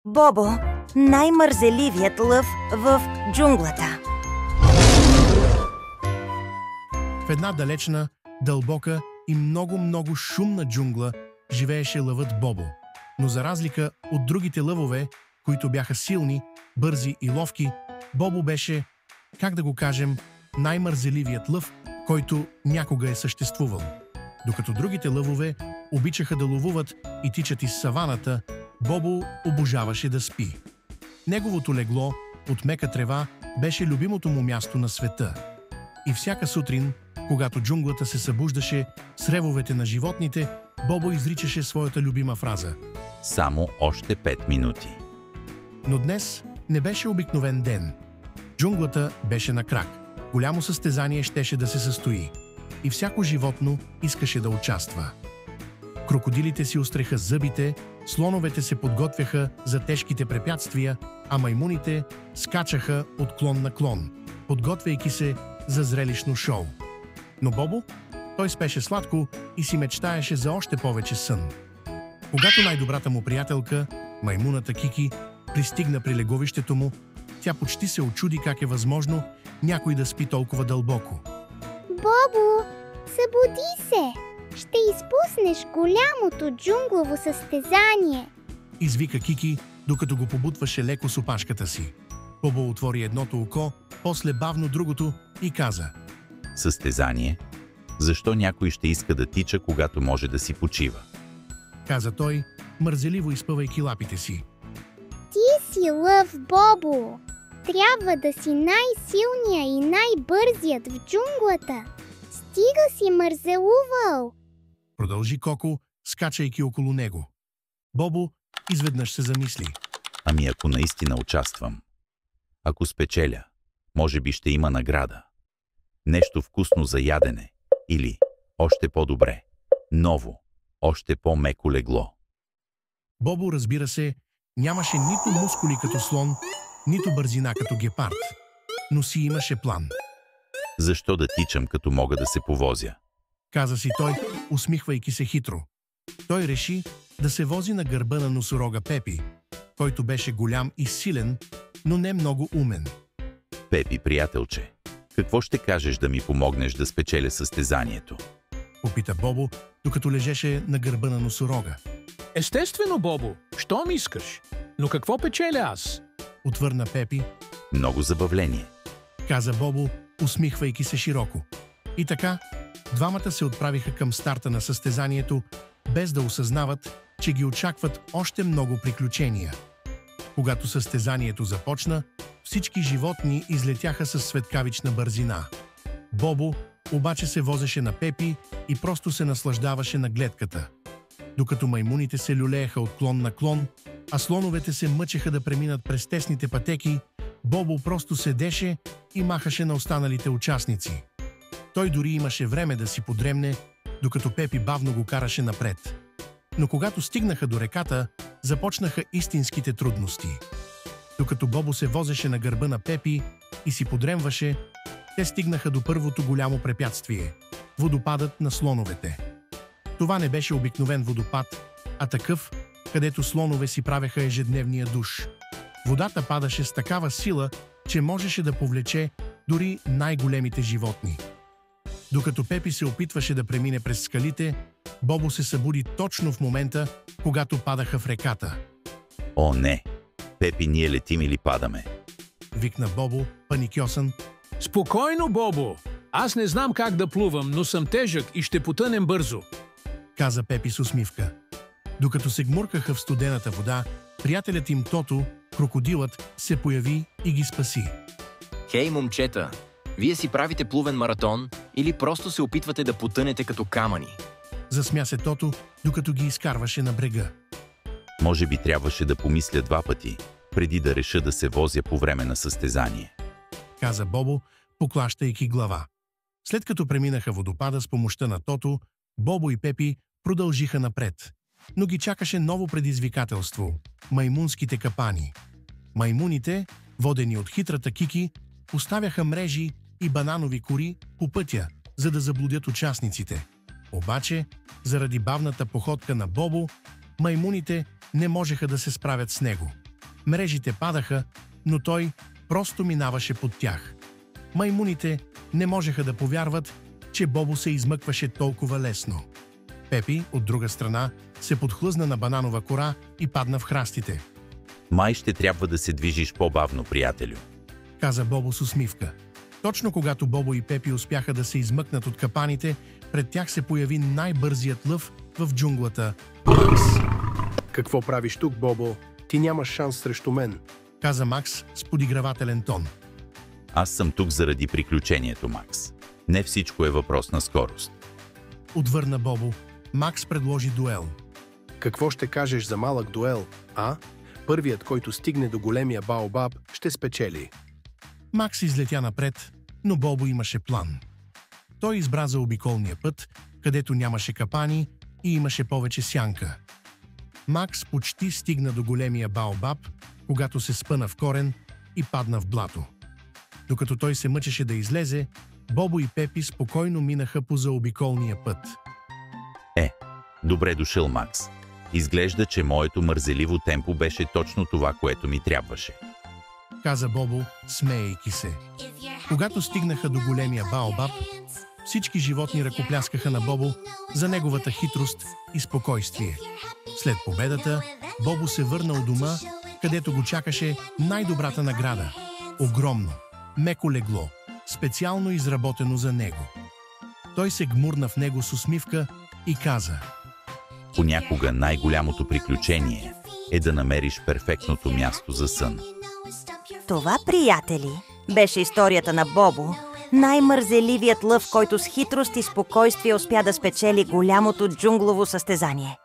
Бобо – най-мързеливият лъв в джунглата. В една далечна, дълбока и много шумна джунгла живееше лъвът Бобо. Но за разлика от другите лъвове, които бяха силни, бързи и ловки, Бобо беше, как да го кажем, най-мързеливият лъв, който някога е съществувал. Докато другите лъвове обичаха да ловуват и тичат из саваната, Бобо обожаваше да спи. Неговото легло от мека трева беше любимото му място на света. И всяка сутрин, когато джунглата се събуждаше с ревовете на животните, Бобо изричаше своята любима фраза: Само още 5 минути. Но днес не беше обикновен ден. Джунглата беше на крак. Голямо състезание щеше да се състои. И всяко животно искаше да участва. Крокодилите си остреха зъбите, слоновете се подготвяха за тежките препятствия, а маймуните скачаха от клон на клон, подготвяйки се за зрелищно шоу. Но Бобо, той спеше сладко и си мечтаеше за още повече сън. Когато най-добрата му приятелка, маймуната Кики, пристигна при леговището му, тя почти се очуди как е възможно някой да спи толкова дълбоко. Бобо, събуди се! Ще изпуснеш голямото джунглово състезание! Извика Кики, докато го побутваше леко с опашката си. Бобо отвори едното око, после бавно другото и каза: Състезание? Защо някой ще иска да тича, когато може да си почива? Каза той, мързеливо изпъвайки лапите си. Ти си лъв, Бобо! Трябва да си най-силния и най-бързият в джунглата! Стига си мързелувал! Продължи Коко, скачайки около него. Бобо изведнъж се замисли. Ами ако наистина участвам? Ако спечеля, може би ще има награда. Нещо вкусно за ядене. Или, още по-добре, ново, още по-меко легло. Бобо, разбира се, нямаше нито мускули като слон, нито бързина като гепард. Но си имаше план. Защо да тичам, като мога да се повозя? Каза си той, усмихвайки се хитро. Той реши да се вози на гърба на носорога Пепи, който беше голям и силен, но не много умен. Пепи, приятелче, какво ще кажеш да ми помогнеш да спечеля състезанието? Попита Бобо, докато лежеше на гърба на носорога. Естествено, Бобо, щом искаш. Но какво печеля аз? Отвърна Пепи. Много забавление. Каза Бобо, усмихвайки се широко. И така, двамата се отправиха към старта на състезанието, без да осъзнават, че ги очакват още много приключения. Когато състезанието започна, всички животни излетяха със светкавична бързина. Бобо обаче се возеше на Пепи и просто се наслаждаваше на гледката. Докато маймуните се люлееха от клон на клон, а слоновете се мъчеха да преминат през тесните пътеки, Бобо просто седеше и махаше на останалите участници. Той дори имаше време да си подремне, докато Пепи бавно го караше напред. Но когато стигнаха до реката, започнаха истинските трудности. Докато Бобо се возеше на гърба на Пепи и си подремваше, те стигнаха до първото голямо препятствие – водопадът на слоновете. Това не беше обикновен водопад, а такъв, където слонове си правеха ежедневния душ. Водата падаше с такава сила, че можеше да повлече дори най-големите животни. Докато Пепи се опитваше да премине през скалите, Бобо се събуди точно в момента, когато падаха в реката. О, не! Пепи, ние летим или падаме? Викна Бобо, паникьосан. Спокойно, Бобо! Аз не знам как да плувам, но съм тежък и ще потънем бързо. Каза Пепи с усмивка. Докато се гмуркаха в студената вода, приятелят им Тото, крокодилът, се появи и ги спаси. Хей, момчета! Вие си правите плувен маратон или просто се опитвате да потънете като камъни? Засмя се Тото, докато ги изкарваше на брега. Може би трябваше да помисля 2 пъти, преди да реша да се возя по време на състезание. Каза Бобо, поклащайки глава. След като преминаха водопада с помощта на Тото, Бобо и Пепи продължиха напред. Но ги чакаше ново предизвикателство – маймунските капани. Маймуните, водени от хитрата Кики, поставяха мрежи и бананови кори по пътя, за да заблудят участниците. Обаче, заради бавната походка на Бобо, маймуните не можеха да се справят с него. Мрежите падаха, но той просто минаваше под тях. Маймуните не можеха да повярват, че Бобо се измъкваше толкова лесно. Пепи, от друга страна, се подхлъзна на бананова кора и падна в храстите. Май ще трябва да се движиш по-бавно, приятелю. Каза Бобо с усмивка. Точно когато Бобо и Пепи успяха да се измъкнат от капаните, пред тях се появи най-бързият лъв в джунглата – Макс. Какво правиш тук, Бобо? Ти нямаш шанс срещу мен. Каза Макс с подигравателен тон. Аз съм тук заради приключението, Макс. Не всичко е въпрос на скорост. Отвърна Бобо. Макс предложи дуел. Какво ще кажеш за малък дуел, а? Първият, който стигне до големия баобаб, ще спечели. Макс излетя напред, но Бобо имаше план. Той избра за обиколния път, където нямаше капани и имаше повече сянка. Макс почти стигна до големия баобаб, когато се спъна в корен и падна в блато. Докато той се мъчеше да излезе, Бобо и Пепи спокойно минаха по заобиколния път. Добре дошъл, Макс. Изглежда, че моето мързеливо темпо беше точно това, което ми трябваше. Каза Бобо, смеейки се. Когато стигнаха до големия баобаб, всички животни ръкопляскаха на Бобо за неговата хитрост и спокойствие. След победата, Бобо се върна у дома, където го чакаше най-добрата награда – огромно, меко легло, специално изработено за него. Той се гмурна в него с усмивка и каза: Понякога най-голямото приключение е да намериш перфектното място за сън. Това, приятели, беше историята на Бобо, най-мързеливият лъв, който с хитрост и спокойствие успя да спечели голямото джунглово състезание.